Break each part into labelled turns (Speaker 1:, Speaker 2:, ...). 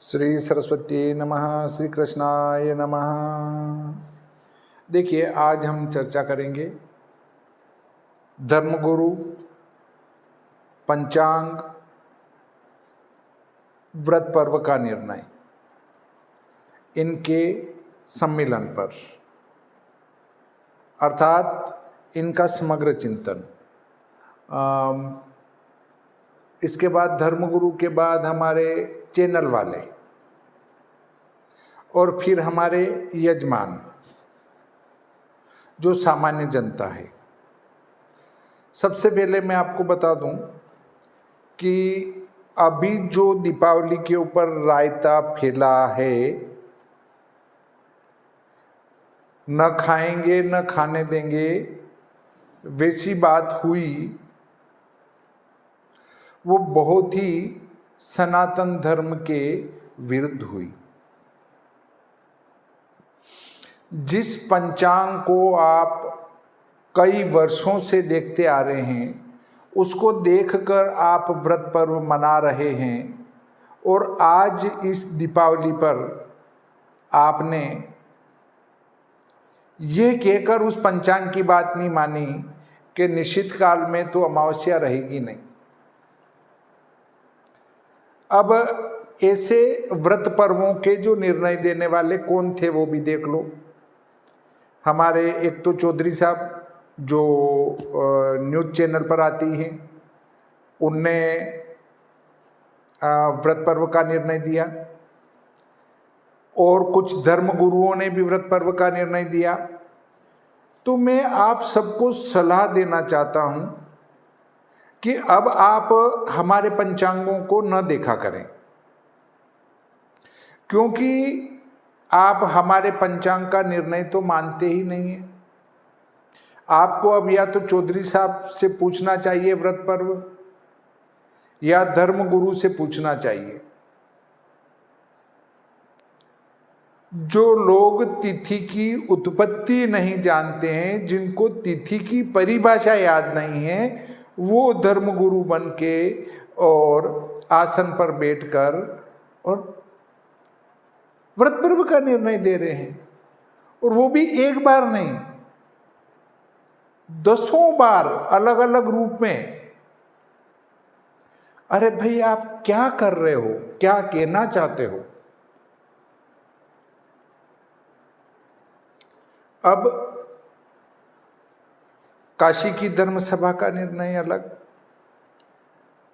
Speaker 1: श्री सरस्वती नमः। श्री कृष्णाय नमः। देखिए, आज हम चर्चा करेंगे धर्मगुरु, पंचांग, व्रत पर्व का निर्णय, इनके सम्मिलन पर, अर्थात इनका समग्र चिंतन। इसके बाद धर्मगुरु के बाद हमारे चैनल वाले और फिर हमारे यजमान जो सामान्य जनता है। सबसे पहले मैं आपको बता दूं कि अभी जो दीपावली के ऊपर रायता फैला है, न खाएंगे न खाने देंगे वैसी बात हुई, वो बहुत ही सनातन धर्म के विरुद्ध हुई। जिस पंचांग को आप कई वर्षों से देखते आ रहे हैं, उसको देखकर आप व्रत पर्व मना रहे हैं, और आज इस दीपावली पर आपने ये कहकर उस पंचांग की बात नहीं मानी कि निश्चित काल में तो अमावस्या रहेगी नहीं। अब ऐसे व्रत पर्वों के जो निर्णय देने वाले कौन थे वो भी देख लो। हमारे एक तो चौधरी साहब जो न्यूज़ चैनल पर आती हैं, उनने व्रत पर्व का निर्णय दिया, और कुछ धर्म गुरुओं ने भी व्रत पर्व का निर्णय दिया। तो मैं आप सबको सलाह देना चाहता हूं कि अब आप हमारे पंचांगों को न देखा करें, क्योंकि आप हमारे पंचांग का निर्णय तो मानते ही नहीं है। आपको अब या तो चौधरी साहब से पूछना चाहिए व्रत पर्व, या धर्म गुरु से पूछना चाहिए। जो लोग तिथि की उत्पत्ति नहीं जानते हैं, जिनको तिथि की परिभाषा याद नहीं है, वो धर्मगुरु बन के और आसन पर बैठकर और व्रत पर्व का निर्णय दे रहे हैं, और वो भी एक बार नहीं, दसों बार अलग अलग रूप में। अरे भाई, आप क्या कर रहे हो? क्या कहना चाहते हो? अब काशी की धर्म सभा का निर्णय अलग,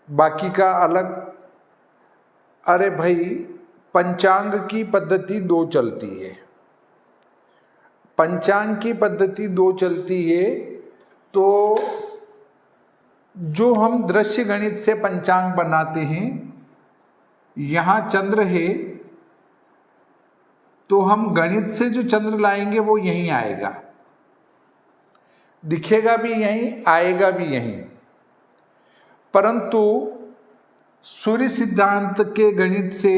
Speaker 1: बाकी का अलग। अरे भाई, पंचांग की पद्धति दो चलती है। पंचांग की पद्धति दो चलती है, तो जो हम दृश्य गणित से पंचांग बनाते हैं, यहाँ चंद्र है तो हम गणित से जो चंद्र लाएंगे वो यहीं आएगा, दिखेगा भी यहीं, आएगा भी यहीं। परंतु सूर्य सिद्धांत के गणित से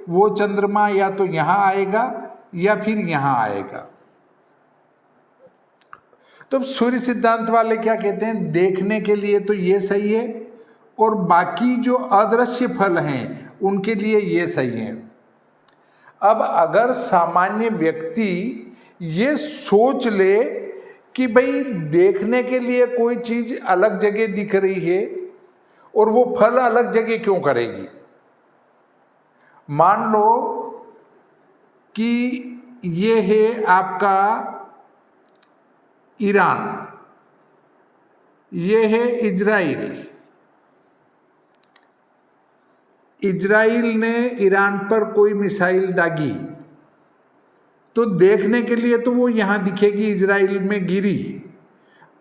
Speaker 1: वो चंद्रमा या तो यहां आएगा या फिर यहां आएगा। तो सूर्य सिद्धांत वाले क्या कहते हैं, देखने के लिए तो ये सही है, और बाकी जो अदृश्य फल हैं उनके लिए ये सही है। अब अगर सामान्य व्यक्ति ये सोच ले कि भाई देखने के लिए कोई चीज अलग जगह दिख रही है और वो फल अलग जगह क्यों करेगी। मान लो कि ये है आपका ईरान, ये है इजराइल। इजराइल ने ईरान पर कोई मिसाइल दागी, तो देखने के लिए तो वो यहां दिखेगी, इजराइल में गिरी,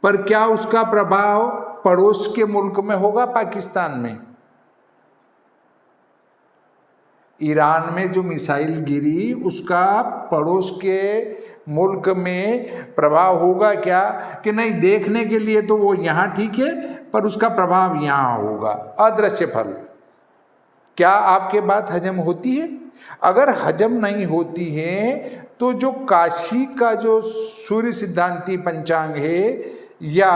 Speaker 1: पर क्या उसका प्रभाव पड़ोस के मुल्क में होगा, पाकिस्तान में? ईरान में जो मिसाइल गिरी, उसका पड़ोस के मुल्क में प्रभाव होगा क्या? कि नहीं, देखने के लिए तो वो यहां ठीक है, पर उसका प्रभाव यहां होगा, अदृश्य फल। क्या आपके बात हजम होती है? अगर हजम नहीं होती है, तो जो काशी का जो सूर्य सिद्धांती पंचांग है, या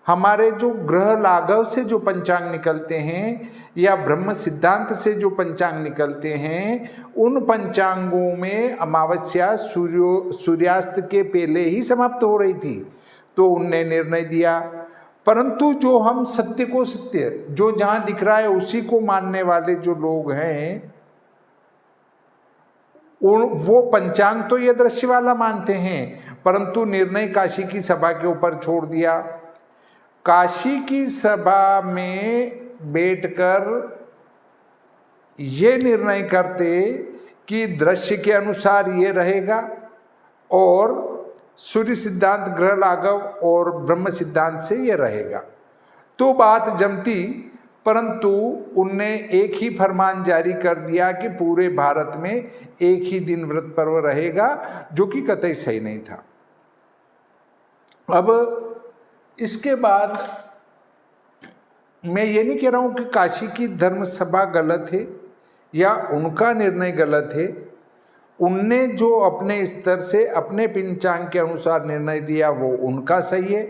Speaker 1: हमारे जो ग्रह लाघव से जो पंचांग निकलते हैं, या ब्रह्म सिद्धांत से जो पंचांग निकलते हैं, उन पंचांगों में अमावस्या सूर्यास्त के पहले ही समाप्त हो रही थी। तो उनने निर्णय दिया, परंतु जो हम सत्य को सत्य, जो जहां दिख रहा है उसी को मानने वाले जो लोग हैं, वो पंचांग तो ये दृश्य वाला मानते हैं, परंतु निर्णय काशी की सभा के ऊपर छोड़ दिया। काशी की सभा में बैठकर ये निर्णय करते कि दृश्य के अनुसार ये रहेगा और सूर्य सिद्धांत, ग्रह लाघव और ब्रह्म सिद्धांत से ये रहेगा, तो बात जमती। परंतु उनने एक ही फरमान जारी कर दिया कि पूरे भारत में एक ही दिन व्रत पर्व रहेगा, जो कि कतई सही नहीं था। अब इसके बाद मैं ये नहीं कह रहा हूं कि काशी की धर्म सभा गलत है या उनका निर्णय गलत है। उनने जो अपने स्तर से अपने पंचांग के अनुसार निर्णय लिया वो उनका सही है,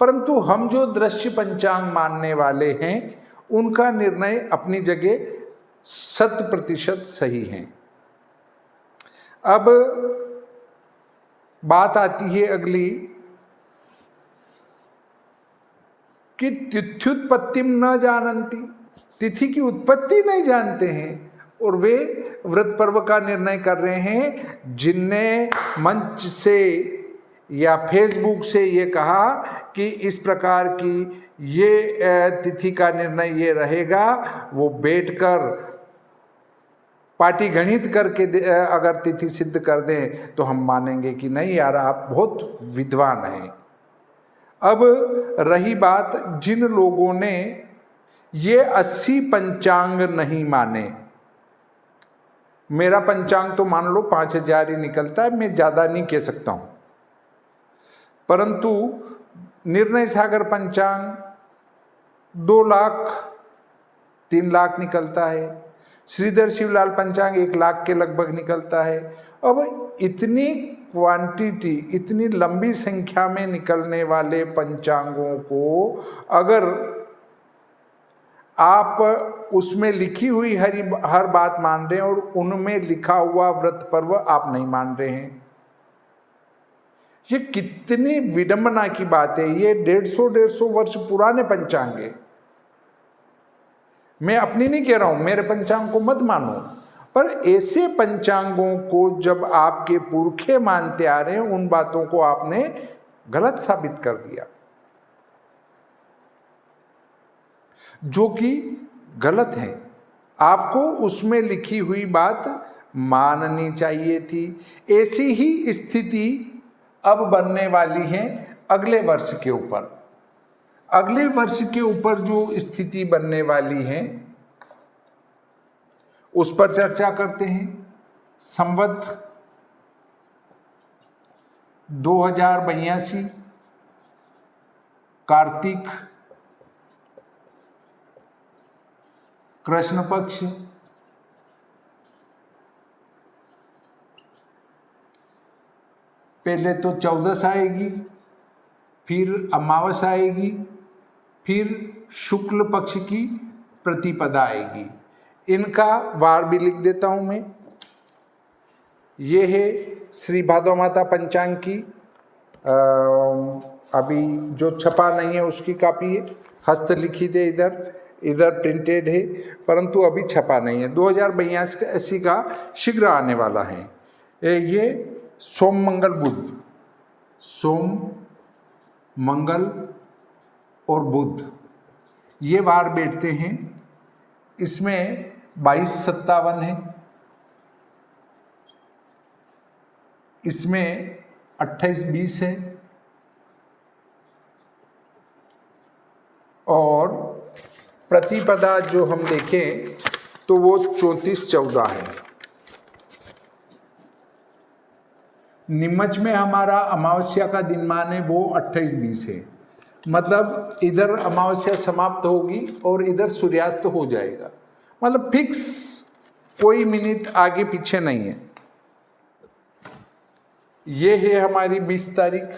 Speaker 1: परंतु हम जो दृश्य पंचांग मानने वाले हैं उनका निर्णय अपनी जगह 100% सही है। अब बात आती है अगली कि तिथ्युत्पत्ति न जानन्ति, तिथि की उत्पत्ति नहीं जानते हैं और वे व्रत पर्व का निर्णय कर रहे हैं। जिनने मंच से या फेसबुक से ये कहा कि इस प्रकार की ये तिथि का निर्णय ये रहेगा, वो बैठकर पार्टी गणित करके अगर तिथि सिद्ध कर दें तो हम मानेंगे कि नहीं यार, आप बहुत विद्वान हैं। अब रही बात जिन लोगों ने ये 80 पंचांग नहीं माने, मेरा पंचांग तो मान लो 5000 ही निकलता है, मैं ज़्यादा नहीं कह सकता हूँ, परंतु निर्णय सागर पंचांग 2 लाख 3 लाख निकलता है, श्रीधर शिवलाल पंचांग 1 लाख के लगभग निकलता है। अब इतनी क्वांटिटी, इतनी लंबी संख्या में निकलने वाले पंचांगों को अगर आप उसमें लिखी हुई हर बात मान रहे हैं और उनमें लिखा हुआ व्रत पर्व आप नहीं मान रहे हैं, ये कितनी विडंबना की बात है। ये 150 वर्ष पुराने पंचांग है। मैं अपनी नहीं कह रहा हूं, मेरे पंचांग को मत मानो, पर ऐसे पंचांगों को जब आपके पुरखे मानते आ रहे हैं, उन बातों को आपने गलत साबित कर दिया, जो कि गलत है। आपको उसमें लिखी हुई बात माननी चाहिए थी। ऐसी ही स्थिति अब बनने वाली है अगले वर्ष के ऊपर। अगले वर्ष के ऊपर जो स्थिति बनने वाली है उस पर चर्चा करते हैं। संवत 2082 कार्तिक कृष्ण पक्ष, पहले तो 14 आएगी, फिर अमावस आएगी, फिर शुक्ल पक्ष की प्रतिपदा आएगी। इनका वार भी लिख देता हूं मैं। ये है श्री भादव माता पंचांग की अभी जो छपा नहीं है उसकी कॉपी है, हस्तलिखित है, इधर प्रिंटेड है, परंतु अभी छपा नहीं है। 2082 का शीघ्र आने वाला है। ये सोम मंगल बुध, सोम मंगल और बुध ये वार बैठते हैं। इसमें 2257 है, इसमें 2820 है और प्रतिपदा जो हम देखें तो वो 3414 है। निमच में हमारा अमावस्या का दिनमान है वो 2820 है, मतलब इधर अमावस्या समाप्त होगी और इधर सूर्यास्त हो जाएगा, मतलब फिक्स, कोई मिनट आगे पीछे नहीं है। ये है हमारी 20 तारीख,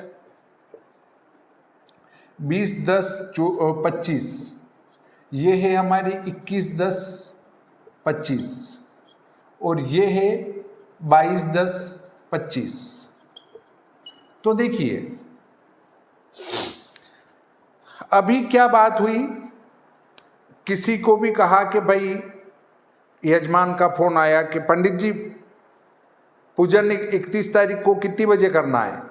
Speaker 1: 20-10-25, ये है हमारी 21/10/25 और ये है 22/10/25। तो देखिए अभी क्या बात हुई, किसी को भी कहा कि भाई यजमान का फोन आया कि पंडित जी पूजन 31 तारीख को कितनी बजे करना है,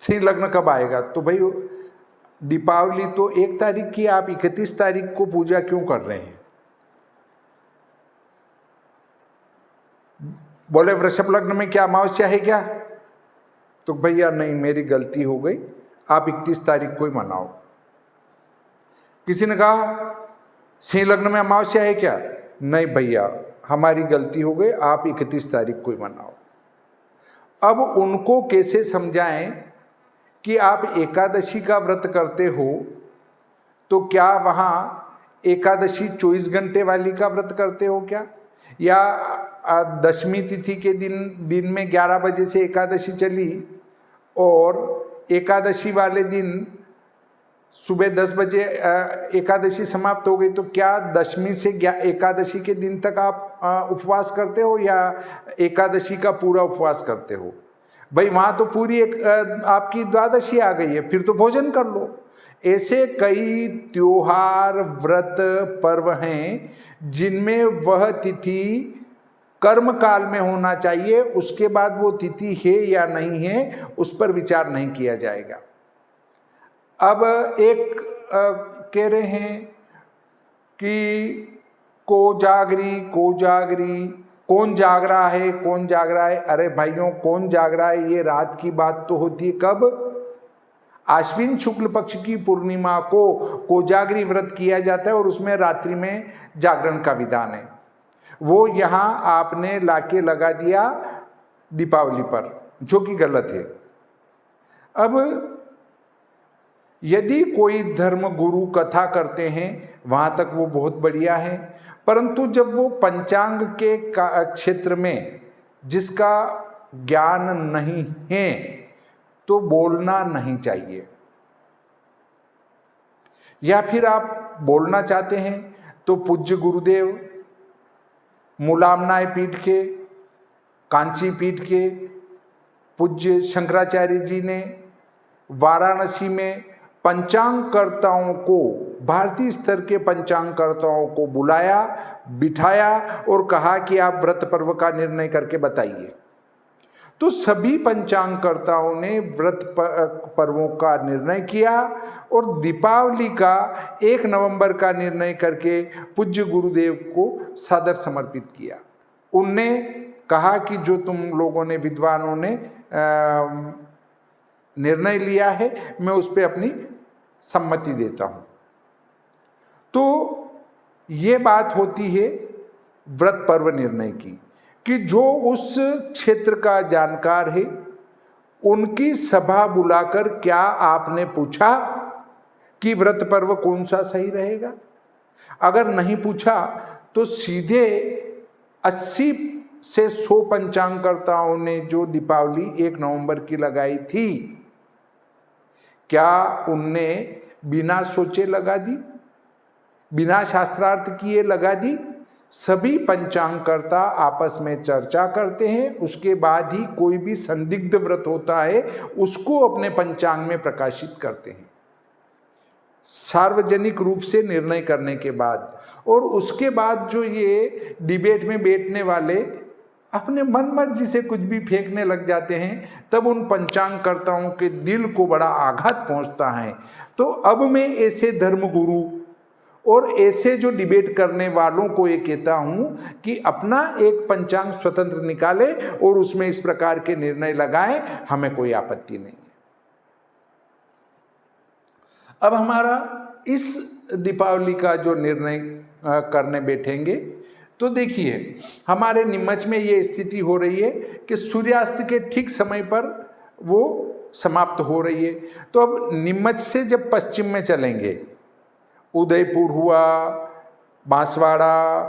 Speaker 1: सिंह लग्न कब आएगा? तो भाई दीपावली तो 1 तारीख की, आप 31 तारीख को पूजा क्यों कर रहे हैं? बोले वृषभ लग्न में क्या अमावस्या है क्या? तो भैया नहीं, मेरी गलती हो गई, आप 31 तारीख को ही मनाओ। किसी ने कहा सिंह लग्न में अमावस्या है क्या? नहीं भैया, हमारी गलती हो गई, आप 31 तारीख को ही मनाओ। अब उनको कैसे समझाएं कि आप एकादशी का व्रत करते हो तो क्या वहाँ एकादशी 24 घंटे वाली का व्रत करते हो क्या? या दशमी तिथि के दिन में 11 बजे से एकादशी चली और एकादशी वाले दिन सुबह 10 बजे एकादशी समाप्त हो गई, तो क्या दशमी से एकादशी के दिन तक आप उपवास करते हो या एकादशी का पूरा उपवास करते हो? भाई वहाँ तो पूरी आपकी द्वादशी आ गई है, फिर तो भोजन कर लो। ऐसे कई त्योहार व्रत पर्व हैं जिनमें वह तिथि कर्म काल में होना चाहिए, उसके बाद वो तिथि है या नहीं है उस पर विचार नहीं किया जाएगा। अब एक कह रहे हैं कि कोजागरी कौन जाग रहा है, कौन जाग रहा है? अरे भाइयों, कौन जाग रहा है ये रात की बात तो होती है कब? आश्विन शुक्ल पक्ष की पूर्णिमा को कोजागरी व्रत किया जाता है और उसमें रात्रि में जागरण का विधान है। वो यहाँ आपने लाके लगा दिया दीपावली पर, जो कि गलत है। अब यदि कोई धर्म गुरु कथा करते हैं वहाँ तक वो बहुत बढ़िया है, परंतु जब वो पंचांग के क्षेत्र में जिसका ज्ञान नहीं है तो बोलना नहीं चाहिए। या फिर आप बोलना चाहते हैं तो पूज्य गुरुदेव मूलामनाय पीठ के, कांची पीठ के पूज्य शंकराचार्य जी ने वाराणसी में पंचांगकर्ताओं को, भारतीय स्तर के पंचांगकर्ताओं को बुलाया, बिठाया और कहा कि आप व्रत पर्व का निर्णय करके बताइए। तो सभी पंचांगकर्ताओं ने व्रत पर्वों का निर्णय किया और दीपावली का 1 नवंबर का निर्णय करके पूज्य गुरुदेव को सादर समर्पित किया। उनने कहा कि जो तुम लोगों ने, विद्वानों ने निर्णय लिया है, मैं उस पर अपनी सम्मति देता हूं। तो ये बात होती है व्रत पर्व निर्णय की, कि जो उस क्षेत्र का जानकार है उनकी सभा बुलाकर क्या आपने पूछा कि व्रत पर्व कौन सा सही रहेगा? अगर नहीं पूछा तो सीधे 80 से 100 पंचांगकर्ताओं ने जो दीपावली 1 नवंबर की लगाई थी, क्या उनने बिना सोचे लगा दी, बिना शास्त्रार्थ किए लगा दी? सभी पंचांगकर्ता आपस में चर्चा करते हैं, उसके बाद ही कोई भी संदिग्ध व्रत होता है उसको अपने पंचांग में प्रकाशित करते हैं, सार्वजनिक रूप से निर्णय करने के बाद। और उसके बाद जो ये डिबेट में बैठने वाले अपने मन मर्जी से कुछ भी फेंकने लग जाते हैं, तब उन पंचांगकर्ताओं के दिल को बड़ा आघात पहुंचता है। तो अब मैं ऐसे धर्मगुरु और ऐसे जो डिबेट करने वालों को ये कहता हूं कि अपना एक पंचांग स्वतंत्र निकाले और उसमें इस प्रकार के निर्णय लगाएं, हमें कोई आपत्ति नहीं है। अब हमारा इस दीपावली का जो निर्णय करने बैठेंगे, तो देखिए हमारे नीमच में ये स्थिति हो रही है कि सूर्यास्त के ठीक समय पर वो समाप्त हो रही है। तो अब नीमच से जब पश्चिम में चलेंगे, उदयपुर हुआ, बांसवाड़ा,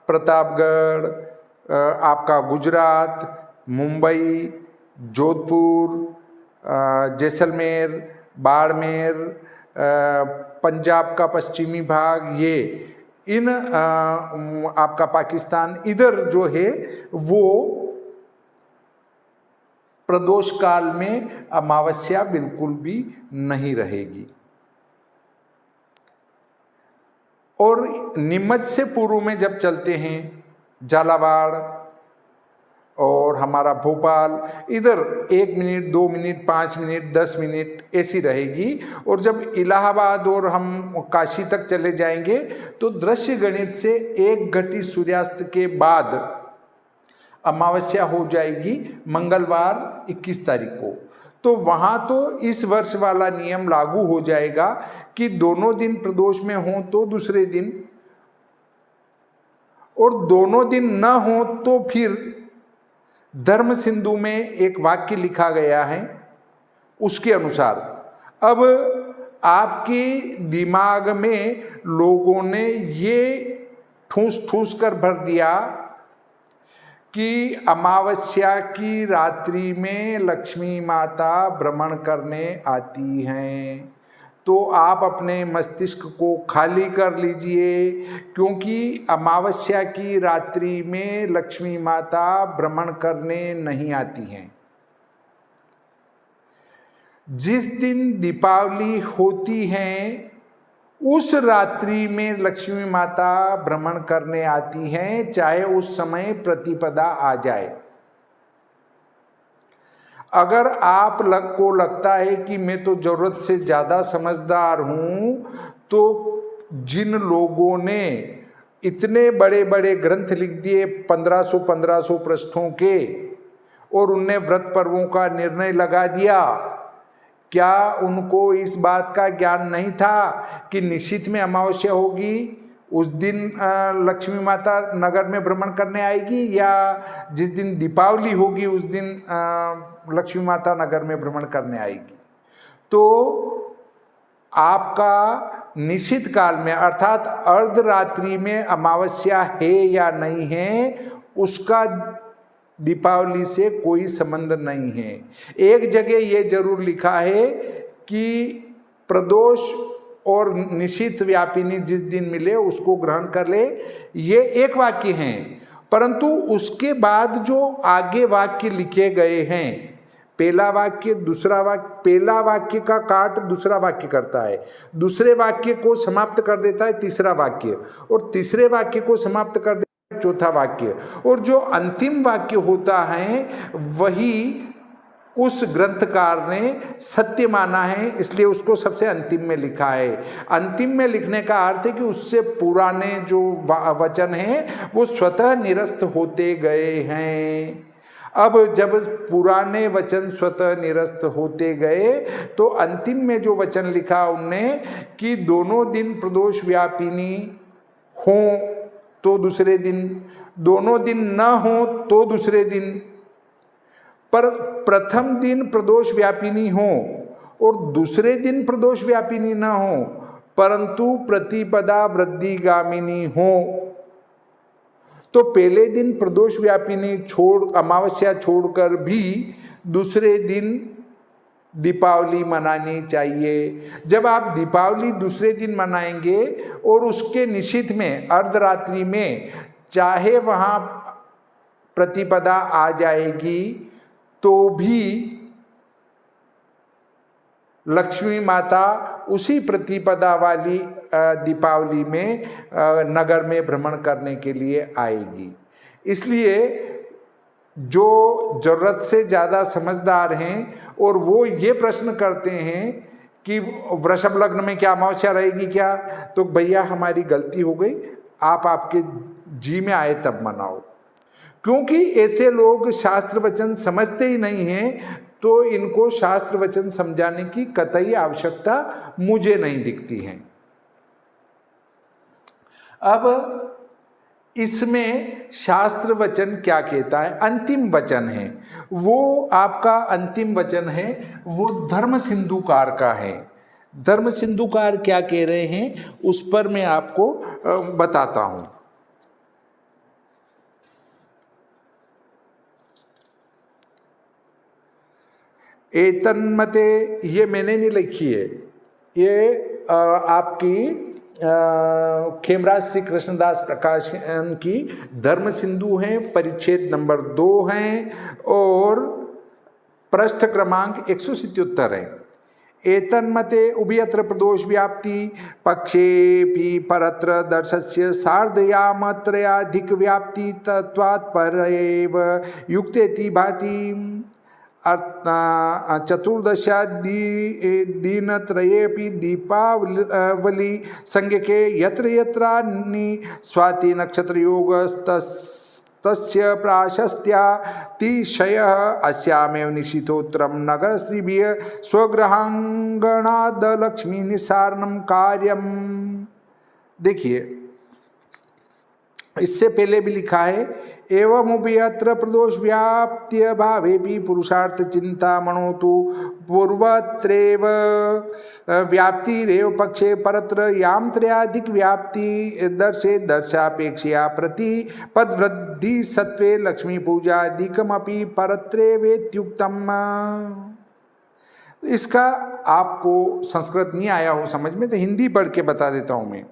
Speaker 1: प्रतापगढ़, आपका गुजरात, मुंबई, जोधपुर, जैसलमेर, बाड़मेर, पंजाब का पश्चिमी भाग, ये इन आपका पाकिस्तान इधर जो है वो प्रदोष काल में अमावस्या बिल्कुल भी नहीं रहेगी। और नीमच से पूर्व में जब चलते हैं, झालावाड़ और हमारा भोपाल, इधर 1 मिनट 2 मिनट 5 मिनट 10 मिनट ऐसी रहेगी। और जब इलाहाबाद और हम काशी तक चले जाएंगे तो दृश्य गणित से 1 घटी सूर्यास्त के बाद अमावस्या हो जाएगी मंगलवार 21 तारीख को। तो वहाँ तो इस वर्ष वाला नियम लागू हो जाएगा कि दोनों दिन प्रदोष में हो तो दूसरे दिन, और दोनों दिन न हो तो फिर धर्म सिंधु में एक वाक्य लिखा गया है उसके अनुसार। अब आपके दिमाग में लोगों ने ये ठूस ठूस कर भर दिया कि अमावस्या की रात्रि में लक्ष्मी माता भ्रमण करने आती हैं। तो आप अपने मस्तिष्क को खाली कर लीजिए, क्योंकि अमावस्या की रात्रि में लक्ष्मी माता भ्रमण करने नहीं आती हैं। जिस दिन दीपावली होती है उस रात्रि में लक्ष्मी माता भ्रमण करने आती हैं, चाहे उस समय प्रतिपदा आ जाए। अगर आप को लगता है कि मैं तो जरूरत से ज़्यादा समझदार हूँ, तो जिन लोगों ने इतने बड़े बड़े ग्रंथ लिख दिए 1500 पृष्ठों के, और उनने व्रत पर्वों का निर्णय लगा दिया, क्या उनको इस बात का ज्ञान नहीं था कि निश्चित में अमावस्या होगी, उस दिन लक्ष्मी माता नगर में भ्रमण करने आएगी, या जिस दिन दीपावली होगी उस दिन लक्ष्मी माता नगर में भ्रमण करने आएगी? तो आपका निश्चित काल में अर्थात अर्धरात्रि में अमावस्या है या नहीं है, उसका दीपावली से कोई संबंध नहीं है। एक जगह ये जरूर लिखा है कि प्रदोष और निशित व्यापिनी जिस दिन मिले उसको ग्रहण कर ले, ये एक वाक्य हैं। परंतु उसके बाद जो आगे वाक्य लिखे गए हैं, पहला वाक्य दूसरा वाक्य, पहला वाक्य का काट दूसरा वाक्य करता है, दूसरे वाक्य को समाप्त कर देता है तीसरा वाक्य, और तीसरे वाक्य को समाप्त कर देता है चौथा वाक्य, और जो अंतिम वाक्य होता है वही उस ग्रंथकार ने सत्य माना है, इसलिए उसको सबसे अंतिम में लिखा है। अंतिम में लिखने का अर्थ है कि उससे पुराने जो वचन हैं वो स्वतः निरस्त होते गए हैं। अब जब पुराने वचन स्वतः निरस्त होते गए तो अंतिम में जो वचन लिखा उनने कि दोनों दिन प्रदोष व्यापिनी हो तो दूसरे दिन, दोनों दिन न हो तो दूसरे दिन, पर प्रथम दिन प्रदोष व्यापिनी हो और दूसरे दिन प्रदोष व्यापिनी न हो, परंतु प्रतिपदा वृद्धिगामिनी हो, तो पहले दिन प्रदोष व्यापिनी अमावस्या छोड़कर भी दूसरे दिन दीपावली मनानी चाहिए। जब आप दीपावली दूसरे दिन मनाएंगे और उसके निशित में अर्धरात्रि में चाहे वहाँ प्रतिपदा आ जाएगी तो भी लक्ष्मी माता उसी प्रतिपदा वाली दीपावली में नगर में भ्रमण करने के लिए आएगी। इसलिए जो जरूरत से ज़्यादा समझदार हैं और वो ये प्रश्न करते हैं कि वृषभ लग्न में क्या अमावस्या रहेगी क्या, तो भैया हमारी गलती हो गई, आप आपके जी में आए तब मनाओ। क्योंकि ऐसे लोग शास्त्र वचन समझते ही नहीं हैं, तो इनको शास्त्र वचन समझाने की कतई आवश्यकता मुझे नहीं दिखती है। अब इसमें शास्त्र वचन क्या कहता है, अंतिम वचन है, वो आपका अंतिम वचन है वो धर्म सिंधुकार का है। धर्म सिंधुकार क्या कह रहे हैं उस पर मैं आपको बताता हूं। एतन्मते, ये मैंने नहीं लिखी है, ये आपकी खेमराज श्री कृष्णदास प्रकाशन की धर्म सिंधु हैं, परिच्छेद नंबर 2 हैं और पृष्ठ क्रमांक 177 है। एतन्मते उभयत्र प्रदोष व्याप्ति पक्षेपि परत्र दर्शस्य सार्धयामत्रयाधिक व्याप्ति तत्वात् परैव युक्तेति भाति। चतुर्दशादिनत्रयेऽपि दीपावली संज्ञके यत्र यत्रानि स्वाति नक्षत्रयोगस्तस्य प्राशस्त्यातिशयः अस्यामेव निशितोत्तरं नगरस्त्रीभिः स्वगृहांगणादलक्ष्मी निस्सारणं कार्यम्। देखिए, इससे पहले भी लिखा है एवं उभयत्र प्रदोष व्याप्त्य भावे भी पुरुषार्थ चिंता मनोतु पूर्वत्रेव व्याप्तिरेव पक्षे परत्र याम त्रयाधिक व्याप्ति दर्शे दर्शापेक्षया प्रति पदवृद्धि सत्वे लक्ष्मी पूजादिकमपि परत्रेवेत्युक्तम्। इसका आपको संस्कृत नहीं आया हो समझ में तो हिंदी पढ़ के बता देता हूं मैं।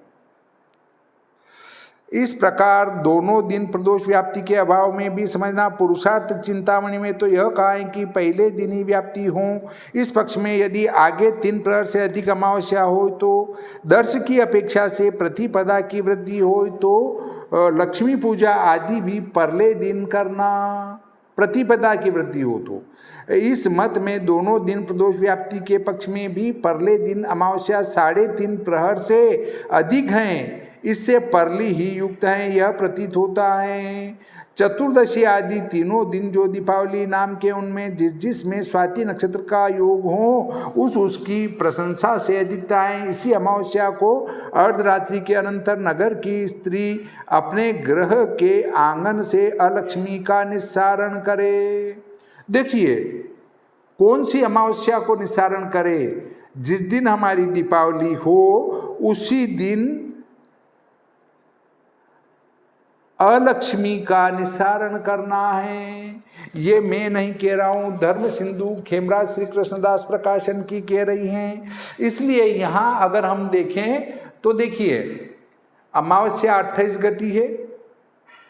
Speaker 1: इस प्रकार दोनों दिन प्रदोष व्याप्ति के अभाव में भी समझना। पुरुषार्थ चिंतामणि में तो यह कहा है कि पहले दिन ही व्याप्ति हो। इस पक्ष में यदि आगे 3 प्रहर से अधिक अमावस्या हो तो दर्श की अपेक्षा से प्रतिपदा की वृद्धि हो तो लक्ष्मी पूजा आदि भी परले दिन करना, प्रतिपदा की वृद्धि हो तो। इस मत में दोनों दिन प्रदोष व्याप्ति के पक्ष में भी परले दिन अमावस्या 3.5 प्रहर से अधिक हैं, इससे परली ही युक्त है यह प्रतीत होता है। चतुर्दशी आदि तीनों दिन जो दीपावली नाम के उनमें जिस में स्वाति नक्षत्र का योग हो उसकी प्रशंसा से अधिकता है। इसी अमावस्या को अर्धरात्रि के अनंतर नगर की स्त्री अपने गृह के आंगन से अलक्ष्मी का निस्सारण करे। देखिए, कौन सी अमावस्या को निस्सारण करे? जिस दिन हमारी दीपावली हो उसी दिन अलक्ष्मी का निस्सारण करना है। ये मैं नहीं कह रहा हूँ, धर्म सिंधु खेमराज श्री कृष्णदास प्रकाशन की कह रही हैं। इसलिए यहाँ अगर हम देखें तो देखिए, अमावस्या 28 घटी है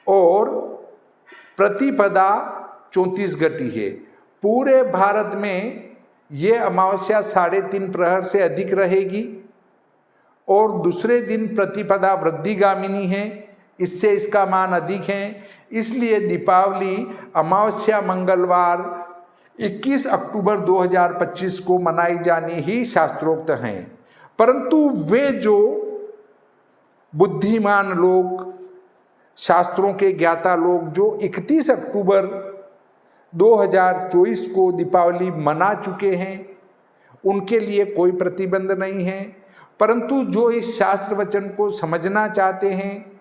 Speaker 1: और प्रतिपदा 34 घटी है। पूरे भारत में ये अमावस्या 3.5 प्रहर से अधिक रहेगी और दूसरे दिन प्रतिपदा वृद्धिगामिनी है, इससे इसका मान अधिक है। इसलिए दीपावली अमावस्या मंगलवार 21 अक्टूबर 2025 को मनाई जानी ही शास्त्रोक्त हैं। परंतु वे जो बुद्धिमान लोग, शास्त्रों के ज्ञाता लोग जो 31 अक्टूबर 2024 को दीपावली मना चुके हैं, उनके लिए कोई प्रतिबंध नहीं है। परंतु जो इस शास्त्र वचन को समझना चाहते हैं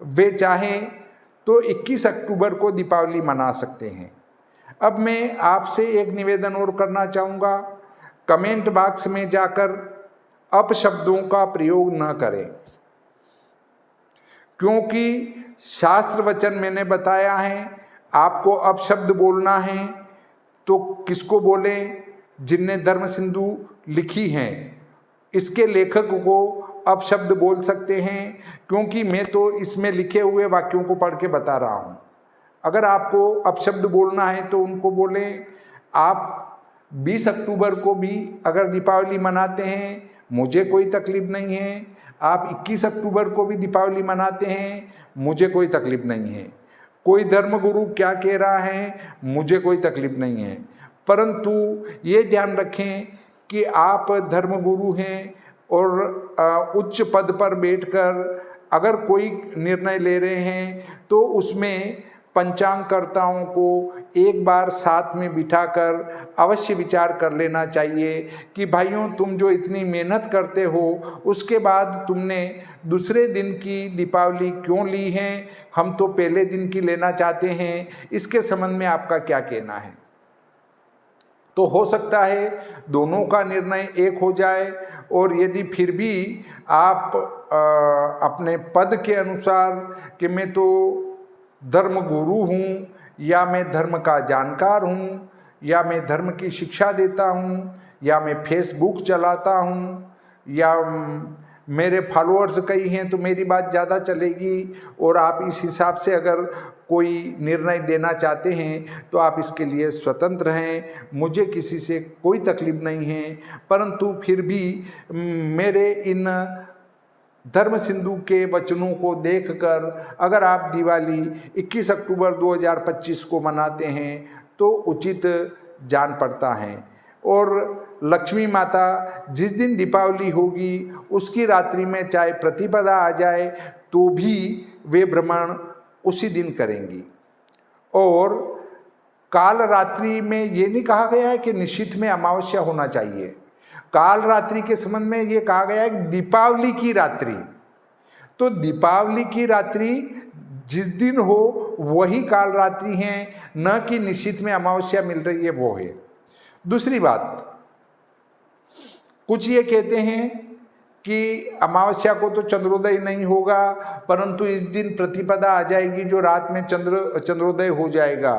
Speaker 1: वे चाहें तो 21 अक्टूबर को दीपावली मना सकते हैं। अब मैं आपसे एक निवेदन और करना चाहूँगा, कमेंट बॉक्स में जाकर अपशब्दों का प्रयोग न करें, क्योंकि शास्त्र वचन मैंने बताया है। आपको अपशब्द बोलना है तो किसको बोलें? जिनने धर्म सिंधु लिखी हैं इसके लेखक को अपशब्द बोल सकते हैं, क्योंकि मैं तो इसमें लिखे हुए वाक्यों को पढ़ के बता रहा हूँ। अगर आपको अपशब्द बोलना है तो उनको बोलें। आप 20 अक्टूबर को भी अगर दीपावली मनाते हैं मुझे कोई तकलीफ नहीं है, आप 21 अक्टूबर को भी दीपावली मनाते हैं मुझे कोई तकलीफ नहीं है। कोई धर्मगुरु क्या कह रहा है मुझे कोई तकलीफ नहीं है। परंतु ये ध्यान रखें कि आप धर्मगुरु हैं और उच्च पद पर बैठकर अगर कोई निर्णय ले रहे हैं तो उसमें पंचांगकर्ताओं को एक बार साथ में बिठाकर अवश्य विचार कर लेना चाहिए कि भाइयों, तुम जो इतनी मेहनत करते हो उसके बाद तुमने दूसरे दिन की दीपावली क्यों ली है? हम तो पहले दिन की लेना चाहते हैं। इसके संबंध में आपका क्या कहना है? तो हो सकता है दोनों का निर्णय एक हो जाए, और यदि फिर भी आप अपने पद के अनुसार कि मैं तो धर्म गुरु हूँ, या मैं धर्म का जानकार हूँ, या मैं धर्म की शिक्षा देता हूँ, या मैं फेसबुक चलाता हूँ, या मेरे फॉलोअर्स कई हैं तो मेरी बात ज़्यादा चलेगी, और आप इस हिसाब से अगर कोई निर्णय देना चाहते हैं तो आप इसके लिए स्वतंत्र हैं, मुझे किसी से कोई तकलीफ नहीं है। परंतु फिर भी मेरे इन धर्म सिंधु के वचनों को देखकर अगर आप दिवाली 21 अक्टूबर 2025 को मनाते हैं तो उचित जान पड़ता है। और लक्ष्मी माता जिस दिन दीपावली होगी उसकी रात्रि में चाहे प्रतिपदा आ जाए तो भी वे भ्रमण उसी दिन करेंगी। और काल रात्रि में ये नहीं कहा गया है कि निश्चित में अमावस्या होना चाहिए, काल रात्रि के संबंध में ये कहा गया है कि दीपावली की रात्रि, तो दीपावली की रात्रि जिस दिन हो वही काल रात्रि है, न कि निश्चित में अमावस्या मिल रही है वो है। दूसरी बात, कुछ ये कहते हैं कि अमावस्या को तो चंद्रोदय नहीं होगा, परंतु इस दिन प्रतिपदा आ जाएगी जो रात में चंद्रोदय हो जाएगा।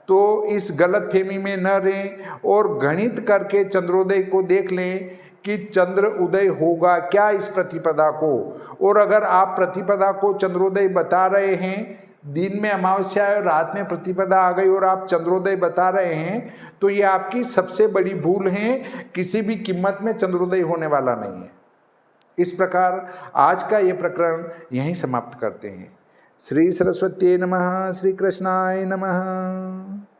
Speaker 1: तो इस गलतफहमी में न रहें और गणित करके चंद्रोदय को देख लें कि चंद्र उदय होगा क्या इस प्रतिपदा को। और अगर आप प्रतिपदा को चंद्रोदय बता रहे हैं, दिन में अमावस्या है और रात में प्रतिपदा आ गई और आप चंद्रोदय बता रहे हैं, तो ये आपकी सबसे बड़ी भूल है, किसी भी कीमत में चंद्रोदय होने वाला नहीं है। इस प्रकार आज का ये प्रकरण यहीं समाप्त करते हैं। श्री सरस्वती नमः। श्री कृष्णाय नमः।